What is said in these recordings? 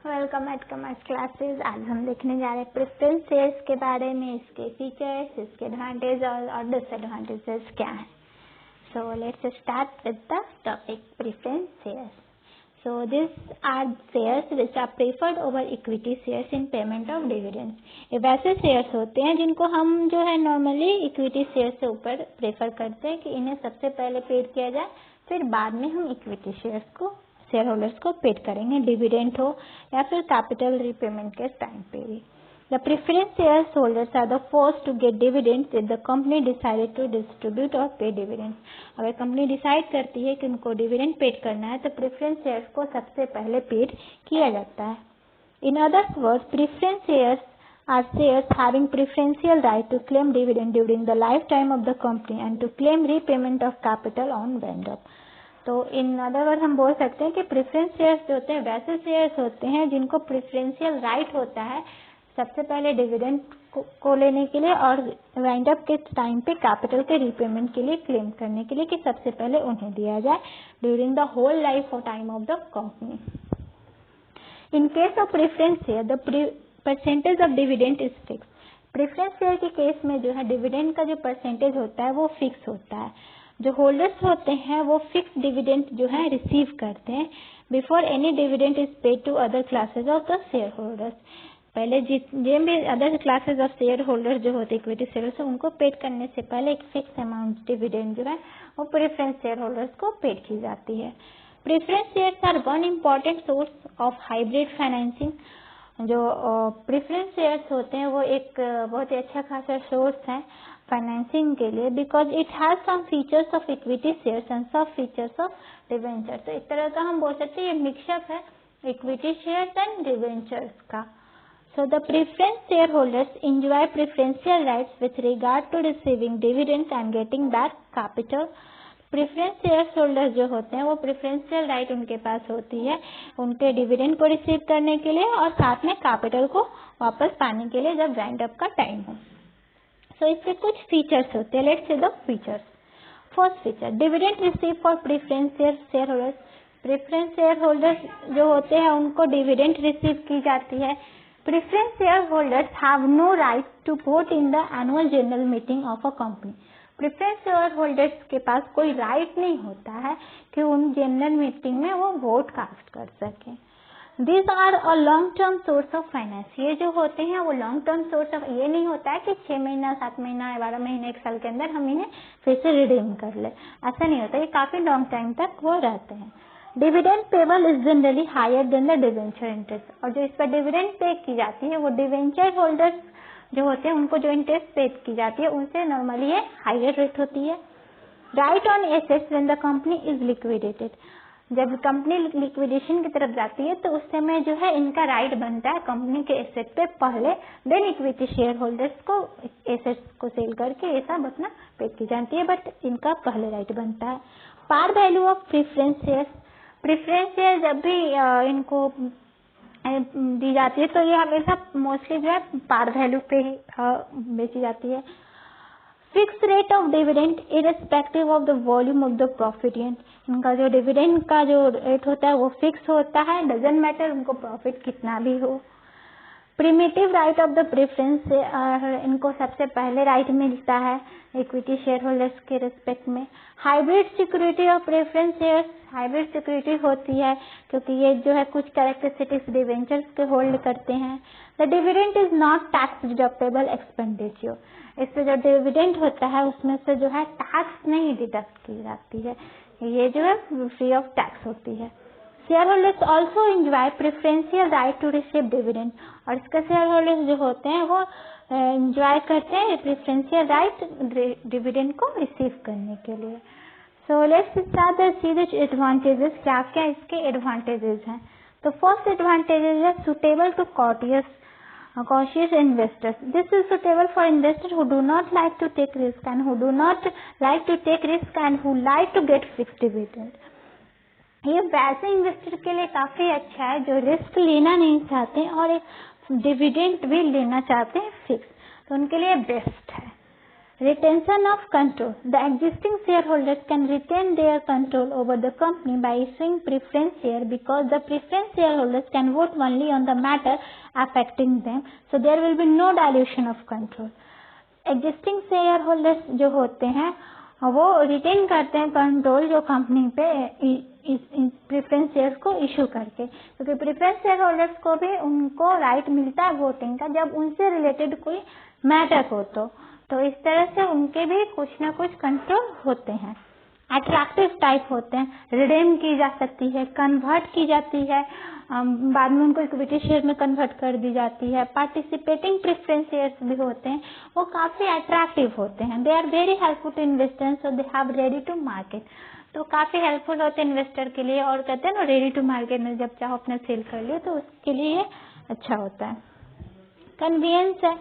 Welcome eight commerce classes. आज हम देखने जा रहे हैं प्रेफरेंस शेयर्स के बारे में, इसके फीचर्स, इसके एडवांटेज और डिसएडवांटेजेस क्या हैं। So let's start with the topic preference shares. So this are shares which are preferred over equity shares in payment of dividends. ये वैसे शेयर्स होते हैं जिनको हम जो है नॉर्मली इक्विटी शेयर से ऊपर प्रेफर करते हैं कि इन्हें सबसे पहले पेड किया जाए, फिर बाद में हम इक्विटी शेयर्स को शेयर होल्डर्स को पेड करेंगे, डिविडेंड हो या फिर कैपिटल रीपेमेंट के टाइम पे भी। The preference share holders are the first to get dividends if the company decided to distribute और पे डिविडेंड्स। अगर कंपनी डिसाइड करती है कि उनको डिविडेंड पेड करना है तो प्रेफरेंस शेयर्स को सबसे पहले पेड किया जाता है। In other words, preference shares are shares having preferential right to claim dividend during the lifetime of the company and to claim repayment of capital on wind up। तो in other word हम बोल सकते हैं कि preference shares जो होते हैं वैसे शेयर्स होते हैं जिनको प्रेफरेंशियल राइट होता है सबसे पहले डिविडेंड को लेने के लिए और वाइंड अप के टाइम पे कैपिटल के रीपेमेंट के लिए क्लेम करने के लिए कि सबसे पहले उन्हें दिया जाए ड्यूरिंग द होल लाइफ और time of the company. In case of preference share the percentage of dividend is fix. Preference share के केस में जो है डिविडेंड का जो परसेंटेज होता है वो फिक्स होता है। जो होल्डर्स होते हैं वो फिक्स डिविडेंड जो है रिसीव करते हैं before any dividend is paid to other classes of the share holders. पहले जितने भी other classes of share holders जो होते हैं इक्विटी शेयर्स उनको पेड करने से पहले एक फिक्स अमाउंट डिविडेंड जो है वो प्रेफरेंस शेयर होल्डर्स को पेड की जाती है। Preference shares are one important source of hybrid financing. जो प्रेफरेंस शेयर्स होते हैं वो एक बहुत ही अच्छा खासा सोर्स है फाइनेंसिंग के लिए, because it has some features of equity shares and some features of debenture. तो एक तरह का हम बोल सकते हैं ये मिक्सअप है इक्विटी शेयर्स एंड डिवेंचर्स का। So the preference share holders enjoy preferential rights with regard to receiving dividends and getting back capital. Preference share holders जो होते हैं वो प्रेफरेंशियल राइट उनके पास होती है उनके डिविडेंड को रिसीव करने के लिए और साथ में कैपिटल को वापस पाने के लिए जब वाइंड अप का टाइम हो। तो इसके कुछ फीचर्स होते हैं। Let's see the features. First feature, dividend receive for preference share holders. Preference share holders जो होते हैं उनको डिविडेंड रिसीव की जाती है। Preference share holders have no right to vote in the annual general meeting of a company. Preference share holders के पास कोई राइट नहीं होता है कि उन जनरल मीटिंग में वो वोट कास्ट कर सकें। These are a long term source of finance। ये जो होते हैं वो लॉन्ग टर्म सोर्स ऑफ, ये नहीं होता है कि 6 महीना 7 महीना 12 महीने 1 साल के अंदर हम इन्हें फिर से रिडीम कर ले, ऐसा नहीं होता। ये काफी लॉन्ग टाइम तक वो रहते हैं। Dividend payable is generally higher than the debenture interest. और जो इस पर डिविडेंड पे की जाती है वो डिवेंचर होल्डर्स जो होते हैं उनको जो इंटरेस्ट पे की जाती है उनसे नॉर्मली ये हायर रेट होती है। Right on assets when the company is liquidated. जब कंपनी लिक्विडेशन की तरफ जाती है तो उस समय जो है इनका राइट बनता है कंपनी के एसेट पे पहले, देन इक्विटी शेयर होल्डर्स को एसेट्स को सेल करके ये सब अपना पेड की जाती है, बट इनका पहले राइट बनता है। Par value of preference share. Preference share जब भी इनको दी जाती है तो ये हमेशा मोस्टली जो है पार वैल्यू पे ही बेची जाती है। Fix rate of dividend irrespective of the volume of the profit. इनका जो डिविडेंड का जो रेट होता है वो फिक्स होता है, डजंट मैटर उनको प्रॉफिट कितना भी हो। Primitive right of the preference से इनको सबसे पहले राइट मिलता है इक्विटी शेयर होल्डर्स के रिस्पेक्ट में। Hybrid security of preference shares. Hybrid security होती है क्योंकि ये जो है कुछ कैरेक्टरिस्टिक्स डिवेंचर्स के होल्ड करते हैं। The dividend is not tax deductible expenditure. इससे जो डिविडेंड होता है उसमें से जो है टैक्स नहीं डिडक्ट की जाती है, ये जो है फ्री ऑफ टैक्स होती है। Share holders also enjoy preferential right to receive dividend. और इसके शेयर होल्डर्स जो होते हैं वो एंजॉय करते हैं प्रेफरेंशियल राइट डिविडेंड को रिसीव करने के लिए। So let's start the see the advantages. क्या क्या इसके एडवांटेजेस हैं। तो फर्स्ट एडवांटेजेस है suitable to cautious investors. This is suitable for investors who do not like to take risk and who like to get fixed dividend. ये वैसे investor के लिए काफी अच्छा है जो रिस्क लेना नहीं चाहते और एक डिविडेंड भी लेना चाहते हैं फिक्स, तो उनके लिए बेस्ट है। Retention of control. The existing shareholders can retain their control over the company by issuing preference share because the preference shareholders can vote only on the matter affecting them. So there will be no dilution of control. Existing shareholders जो होते हैं वो retain करते हैं control जो company पे preference shares को issue करके, क्योंकि प्रेफरेंस शेयर होल्डर्स को भी उनको राइट मिलता है वोटिंग का जब उनसे रिलेटेड कोई मैटर हो तो इस तरह से उनके भी कुछ ना कुछ कंट्रोल होते हैं। अट्रैक्टिव टाइप होते हैं, रिडीम की जा सकती है, कन्वर्ट की जाती है, बाद में उनको इक्विटी शेयर में कन्वर्ट कर दी जाती है। पार्टिसिपेटिंग प्रेफरेंस शेयर्स भी होते हैं, वो काफी अट्रैक्टिव होते हैं। They are very helpful to investors, so they have ready to market, तो काफी हेल्पफुल होते हैं इन्वेस्टर के लिए। और कहते हैं ना रेडी टू मार्केट में जब चाहो अपने सेल कर लियो तो उसके लिए ये अच्छा होता है। कन्वीनियंस है,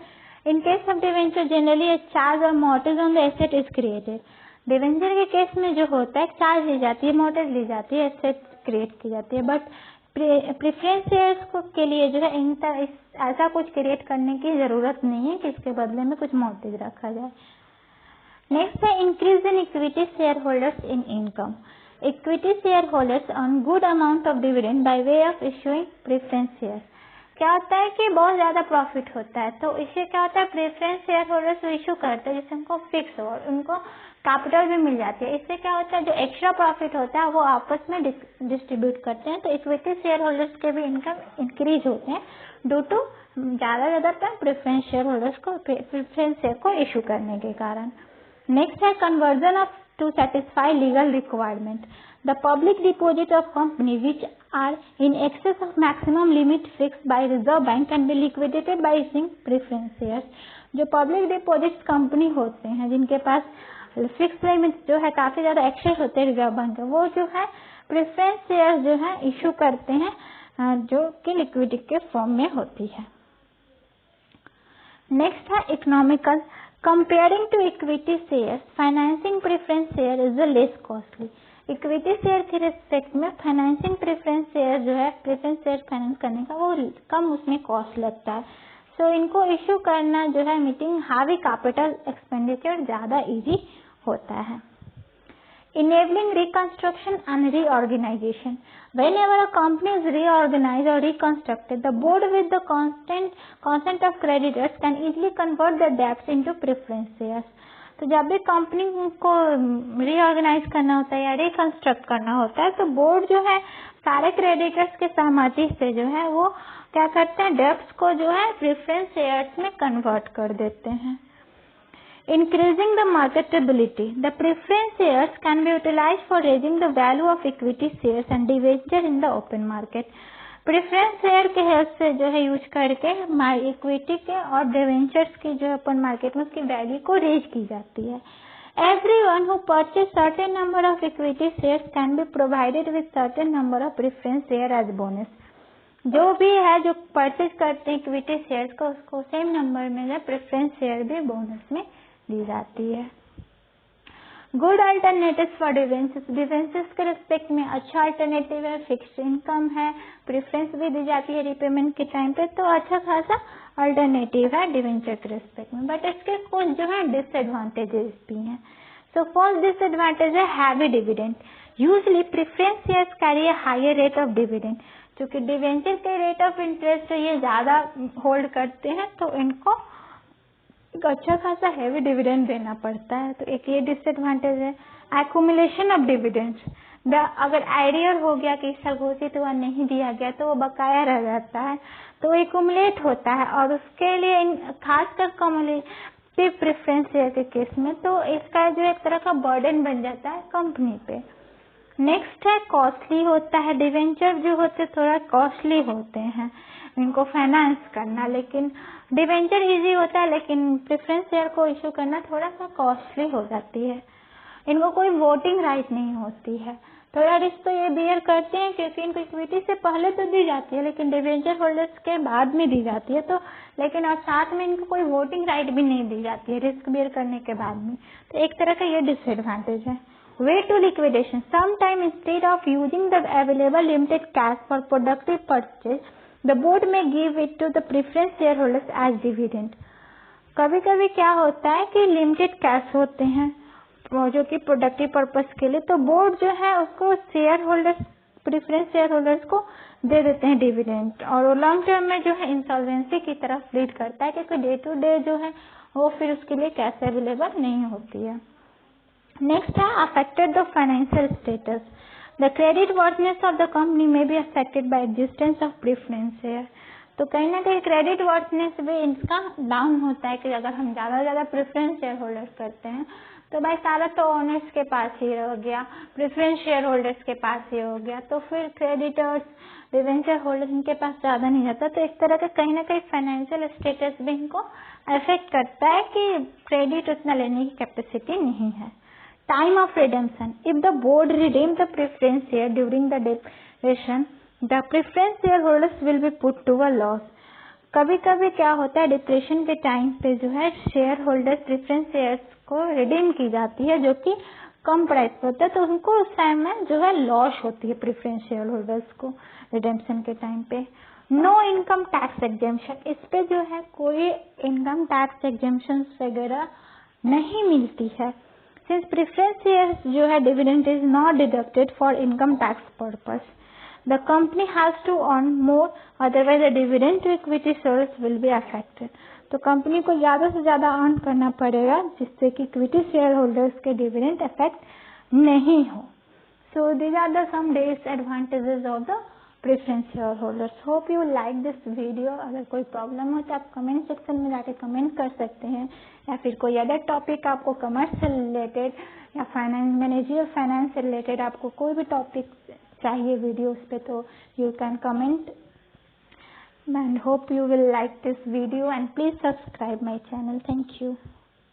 in case of debenture generally a charge और mortgage on the asset is created. Debenture के केस में जो होता है चार्ज ली जाती है, मॉर्टेज ली जाती है, एसेट क्रिएट की जाती है। बट प्रेफरेंस शेयर्स के लिए जो है ऐसा कुछ क्रिएट करने की जरूरत नहीं है कि इसके बदले में कुछ मॉर्टेज रखा जाए। नेक्स्ट है increase in equity share holders in income. Equity share holders earn good amount of dividend by way of issuing preference shares. क्या होता है कि बहुत ज्यादा प्रॉफिट होता है तो इससे क्या होता है प्रेफरेंस शेयर होल्डर्स इशू करते हैं जिससे उनको फिक्स हो और उनको कैपिटल भी मिल जाती है। इससे क्या होता है जो एक्स्ट्रा प्रॉफिट होता है वो आपस में डिस्ट्रीब्यूट करते हैं, तो इक्विटी शेयर होल्डर्स के भी इनकम इंक्रीज होते हैं ड्यू टू ज्यादातर प्रेफरेंस शेयर होल्डर्स को प्रेफरेंस शेयर को इशू करने के कारण। नेक्स्ट है conversion of to satisfy legal requirement. The public deposit of company which are in excess of maximum limit fixed by Reserve Bank can be liquidated by issuing preference shares। जो public deposit company होते हैं जिनके पास fix limit जो है काफी ज्यादा access होते हैं रिजर्व बैंक के, वो जो है प्रेफरेंस शेयर जो है इशू करते हैं जो कि लिक्विडिटी के फॉर्म में होती है। नेक्स्ट है economical. Comparing to equity share financing preference share is the less costly. Equity share के रिस्पेक्ट में फाइनेंसिंग प्रेफरेंस शेयर जो है प्रेफरेंस शेयर फाइनेंस करने का वो कम उसमें कॉस्ट लगता है। सो इनको इशू करना जो है मीटिंग हावी कैपिटल एक्सपेंडिचर ज्यादा इजी होता है। Enabling reconstruction and reorganization. Whenever a company is reorganized or reconstructed, the board with the consent of creditors can easily convert the debts into preference shares. तो जब भी कंपनी को reorganise करना होता है या रिकंस्ट्रक्ट करना होता है तो बोर्ड जो है सारे क्रेडिटर्स के सहमति से जो है वो क्या करते हैं डेब्ट्स को जो है प्रेफरेंस शेयर्स में कन्वर्ट कर देते हैं। Increasing the marketability. The preference shares can be utilized for raising the value of equity shares and debenture in the open market. Preference share के हेल्प से जो है यूज करके इक्विटी के और डिवेंचर्स की जो ओपन मार्केट में उसकी वैल्यू को रेज की जाती है। Everyone who purchase certain number of equity shares can be provided with certain number of preference share as bonus. जो भी है जो परचेज करते हैं इक्विटी शेयर्स को उसको सेम नंबर में प्रेफरेंस शेयर भी बोनस में दी जाती है। Good alternatives for debentures. Debentures के रिस्पेक्ट में अच्छा अल्टरनेटिव है, फिक्स्ड इनकम है, प्रेफरेंस भी दी जाती है रिपेमेंट के टाइम पे, तो अच्छा खासा अल्टरनेटिव है डिवेंचर के रिस्पेक्ट में। बट इसके कुछ जो है डिसएडवांटेजेस भी हैं। सो फर्स्ट डिसएडवांटेज है heavy dividend. Usually preference shares carry a higher rate of dividend. क्योंकि डिवेंचर के रेट ऑफ इंटरेस्ट ये ज्यादा होल्ड करते हैं तो इनको एक अच्छा खासा हैवी डिविडेंड देना पड़ता है, तो एक ये डिसएडवांटेज है। Accumulation of dividends. अगर आइडियर हो गया कि इसका घोषित हुआ नहीं दिया गया तो वो बकाया रह जाता है तो एक्यूमुलेट होता है और उसके लिए खासकर कम्युलेटिव प्रेफरेंस शेयर के केस में तो इसका जो एक तरह का बर्डन बन जाता है कंपनी पे। नेक्स्ट है कॉस्टली होता है। डिवेंचर जो होते थोड़ा कॉस्टली होते हैं इनको फाइनेंस करना, लेकिन डिवेंचर इजी होता है लेकिन प्रेफरेंस शेयर को इशू करना थोड़ा सा कॉस्टली हो जाती है। इनको कोई वोटिंग राइट नहीं होती है। थोड़ा रिस्क तो ये बियर करते हैं क्योंकि इनको इक्विटी से पहले तो दी जाती है लेकिन डिवेंचर होल्डर्स के बाद में दी जाती है, तो लेकिन और साथ में इनको कोई वोटिंग राइट भी नहीं दी जाती है रिस्क बियर करने के बाद में, तो एक तरह का ये डिसएडवांटेज है। Way to liquidation. Sometime instead of using the available limited cash for productive purchase, the board may give it to the preference shareholders as dividend. कभी कभी क्या होता है कि लिमिटेड कैश होते हैं जो कि प्रोडक्टिव पर्पस के लिए, तो बोर्ड जो है उसको share holders, preference share holders को दे देते हैं डिविडेंड, और वो लॉन्ग टर्म में जो है इंसॉल्वेंसी की तरफ लीड करता है, क्योंकि डे टू डे जो है वो फिर उसके लिए कैश अवेलेबल नहीं होती है। नेक्स्ट है affected the financial status. The credit worthiness of the company may be affected by existence of preference share. तो कहीं ना कहीं क्रेडिट वर्थनेस भी इनका डाउन होता है कि अगर हम ज्यादा प्रेफरेंस शेयर होल्डर्स करते हैं तो भाई सारा तो ओनर्स के पास ही हो गया, प्रेफरेंस शेयर होल्डर्स के पास ही हो गया, तो फिर क्रेडिटर्स, डिवेंचर होल्डर्स इनके पास ज्यादा नहीं जाता, तो एक तरह का कहीं ना कहीं फाइनेंशियल स्टेटस भी इनको अफेक्ट करता है कि क्रेडिट उतना लेने की कैपेसिटी नहीं है। Time of redemption, if the board redeem the preference share during the depression the preference share holders will be put to a loss. कभी कभी क्या होता है डिप्रेशन के टाइम पे जो है शेयर होल्डर्स प्रेफरेंस शेयर्स को रिडीम की जाती है जो कि कम प्राइस पे होता है, तो उनको उस टाइम में जो है लॉस होती है प्रेफरेंस शेयर होल्डर्स को रिडेम्पशन के टाइम पे। नो इनकम टैक्स एग्जेम्पशन, इस पे जो है कोई इनकम टैक्स एग्जेम्पशन वगैरह नहीं मिलती है। सिंस प्रेफरेंस शेयर्स जो है dividend is not deducted for income tax purpose, the company has to earn more, otherwise the dividend to equity shares will be affected। तो कंपनी को ज्यादा से ज्यादा अर्न करना पड़ेगा जिससे कि इक्विटी शेयर होल्डर्स के डिविडेंड इफेक्ट नहीं हो। So these are the some disadvantages of the preference share holders. Hope you like this video. अगर कोई प्रॉब्लम हो तो आप कमेंट सेक्शन में जाके कमेंट कर सकते हैं, या फिर कोई अदर टॉपिक आपको कॉमर्स से रिलेटेड या फाइनेंस, मैनेजरियल फाइनेंस से रिलेटेड आपको कोई भी टॉपिक चाहिए वीडियोस पे, तो you can comment and hope you will like this video and please subscribe my channel. Thank you.